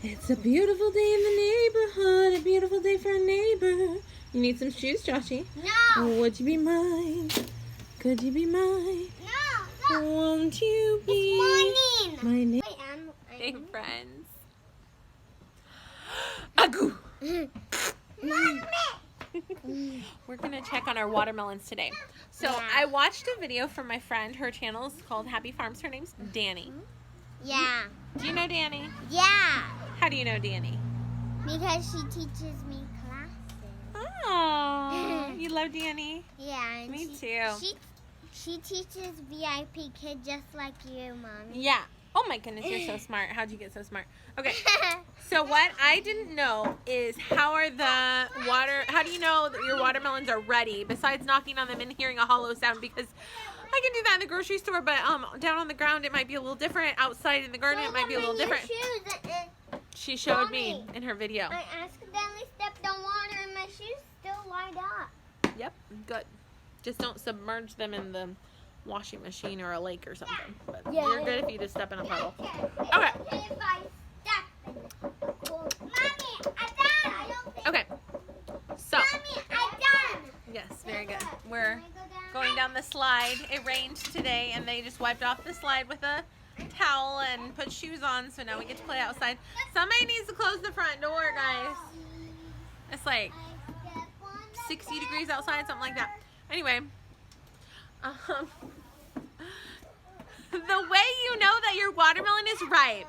It's a beautiful day in the neighborhood, a beautiful day for a neighbor. You need some shoes, Joshy? No. Would you be mine? Could you be mine? No. Won't you be It's my neighbor? Hey, friends. Agoo! We're gonna check on our watermelons today. So Yeah. I watched a video from my friend. Her channel is called Happy Farms. Her name's Danny. Yeah. Do you know Danny? Yeah. How do you know Danny? Because she teaches me classes. Oh, you love Danny? Yeah. And Me too. She teaches VIP kids just like you, Mommy. Yeah. Oh my goodness, you're so smart. How'd you get so smart? Okay. So what I didn't know is how do you know that your watermelons are ready besides knocking on them and hearing a hollow sound? Because I can do that in the grocery store, but down on the ground it might be a little different. Outside in the garden it might be a little different. She showed me in her video. I accidentally stepped on water and my shoes still light up. Yep, good. Just don't submerge them in the washing machine or a lake or something. But Yeah. you're good if you just step in a puddle. Okay. If I step. Cool. Mommy, I'm done. I don't think. Okay. So, Mommy, I'm done. yes, very good. We're going down the slide. It rained today and they just wiped off the slide with a towel and put shoes on, so now we get to play outside. Somebody needs to close the front door, guys. It's like 60 degrees outside, something like that. Anyway, the way you know that your watermelon is ripe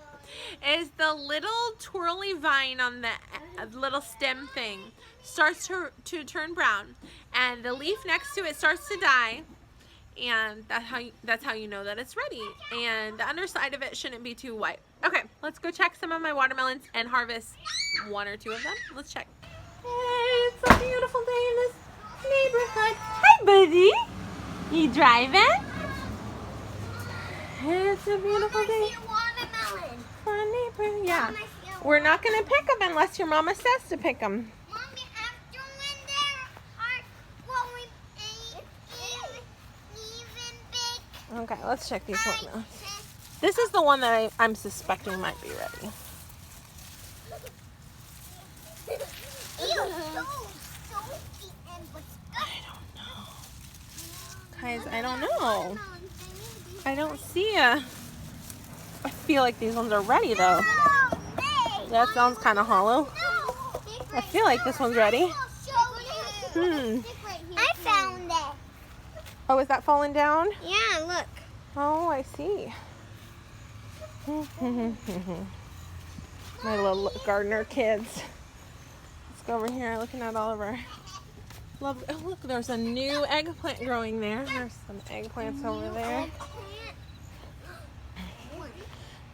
is the little twirly vine on the little stem thing starts to turn brown, and the leaf next to it starts to die, and that's how you know that it's ready. And the underside of it shouldn't be too white. Okay, let's go check some of my watermelons and harvest one or two of them. Let's check. Hey, it's a beautiful day in this neighborhood. Hi, buddy. You driving? It's a beautiful day Watermelon. for a neighbor. Yeah. Mom, I see a We're not going to pick them unless your mama says to pick them. Mommy, after when there are growing even big. Okay, let's check these watermelons. This is the one that I'm suspecting might be ready. Guys, I don't know. I don't see I feel like these ones are ready though. That sounds kind of hollow. I feel like this one's ready. I found it. Oh, is that falling down? Yeah, look. Oh, I see. My little gardener kids. Let's go over here looking at all of our lovely. Oh, look, there's a new eggplant growing there. There's some eggplants over there.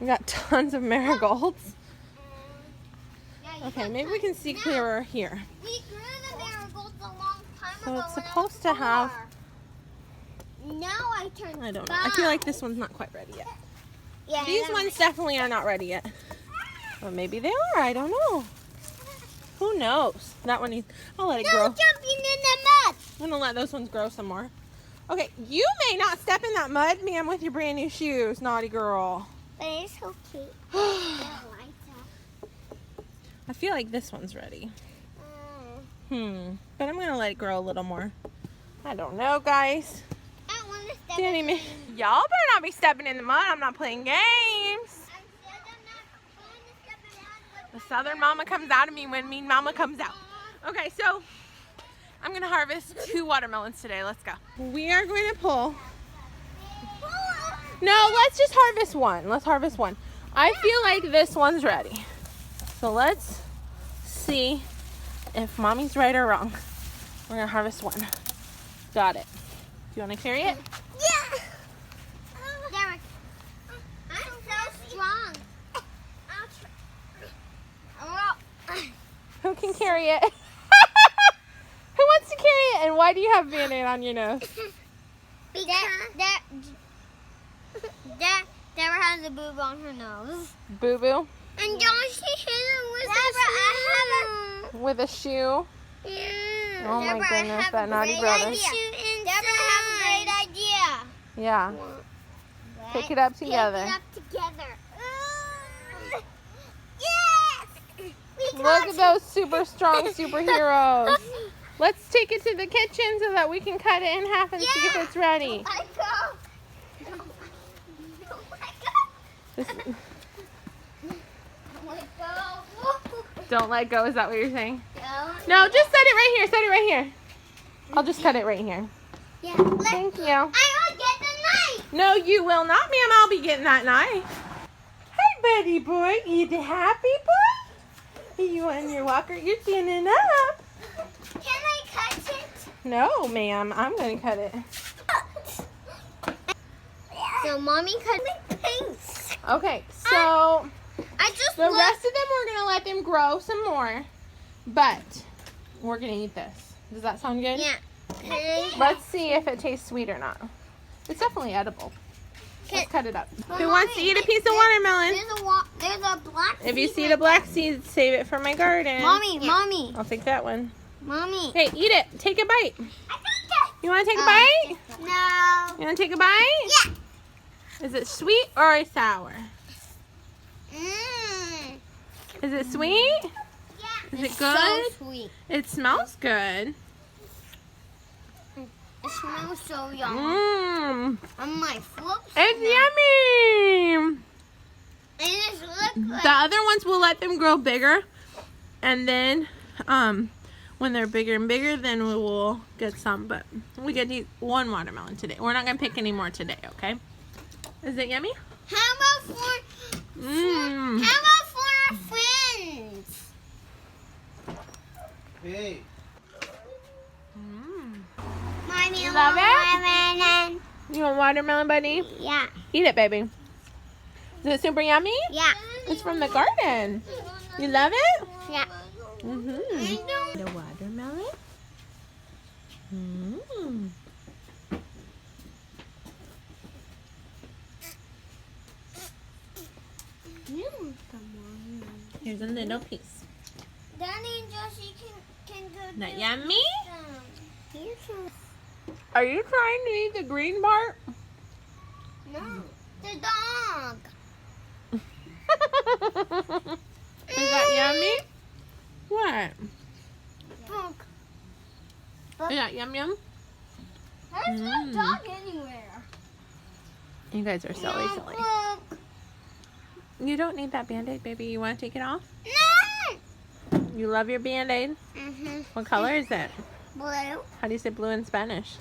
We got tons of marigolds. Okay, maybe we can see clearer here. We grew the marigolds a long time So ago. it's supposed to have. Now I turn. I don't know. I feel like this one's not quite ready yet. Yeah, These ones definitely are not ready yet. But maybe they are. I don't know. Who knows? That one needs. I'll let it grow. jumping in the mud. I'm gonna let those ones grow some more. Okay, you may not step in that mud, ma'am, with your brand new shoes, naughty girl. But it's so cute. I feel like this one's ready. But I'm gonna let it grow a little more. I don't know, guys. I want to step Danny, in. y'all better not be stepping in the mud. I'm not playing games. The Southern mama comes out of me when mean mama comes out. Okay, so I'm gonna harvest 2 watermelons today. Let's go. We are going to pull. No, let's just harvest one. Let's harvest one. I feel like this one's ready. So let's see if mommy's right or wrong. We're gonna harvest one. Got it. Do you want to carry it? Yeah. Derek, I'm so strong. Who can carry it? Who wants to carry it? And why do you have Band-Aid on your nose? Deborah has a boob on her nose. Boo-boo? And Josh hit her With a shoe? Yeah. Oh my goodness, that naughty brother. Deborah has a great idea. Yeah. Pick it up together. Pick it up together. Yeah! Look at those super strong superheroes. Let's take it to the kitchen so that we can cut it in half and see if it's ready. I go. This, Let go. don't let go, is that what you're saying? Go. No, just set it right here, set it right here. I'll just cut it right here. Yeah. Thank you. I will get the knife. No, you will not, ma'am. I'll be getting that knife. Hi, buddy boy. You happy, boy? Are you on your walker? You're standing up. Can I cut it? No, ma'am. I'm going to cut it. So mommy cut my pinks. Okay, so I just the rest of them we're going to let them grow some more. But we're going to eat this. Does that sound good? Yeah. Let's see if it tastes sweet or not. It's definitely edible. Let's cut it up. Well, Who wants to Mommy, eat a piece of watermelon? There's a black If you seed see right the black seed, save it for my garden. Mommy, mommy, I'll take that one. mommy. Hey, eat it. Take a bite. I think You want to take a bite? No. You want to take a bite? Yeah. Is it sweet or sour? Mmm. Is it sweet? Yeah. Is it good? So sweet. It smells good. It smells so yummy. Mmm. On my flips. It's yummy. And it looks like The other ones will let them grow bigger, and then when they're bigger and bigger, then we will get some. But we get to eat one watermelon today. We're not gonna pick any more today, okay? Is it yummy? How about for Mmm. How about for our friends? Hey. Mm. Mommy, You love it? watermelon. You want watermelon, buddy? Yeah. Eat it, baby. Is it super yummy? Yeah. It's from the garden. You love it? Yeah. Mm-hmm. The watermelon. Mm. Here's a little piece. Daddy and Josie can go. Not yummy? You can. Are you trying to eat the green part? No. The dog. Is that yummy? What? Look. Is that yum yum? There's no Mm. dog anywhere. You guys are silly, silly. Look. You don't need that Band-Aid, baby. You want to take it off? No. You love your Band-Aid? Mhm. What color is it? Blue. How do you say blue in Spanish?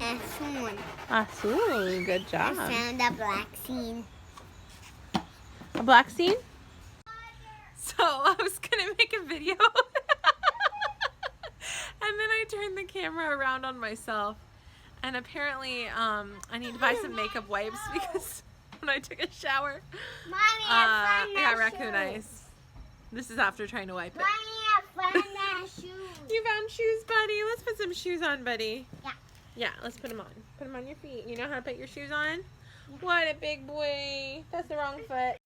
Azul. Azul. Good I job. found a black seed. A black seed? So I was gonna make a video and then I turned the camera around on myself, and apparently I need to buy some makeup wipes because when I took a shower Mommy, I got raccoon eyes. This is after trying to wipe it. Mommy, I found that shoe. You found shoes, buddy. Let's put some shoes on, buddy. Yeah. Yeah, let's put them on. Put them on your feet. You know how to put your shoes on? What a big boy. That's the wrong foot.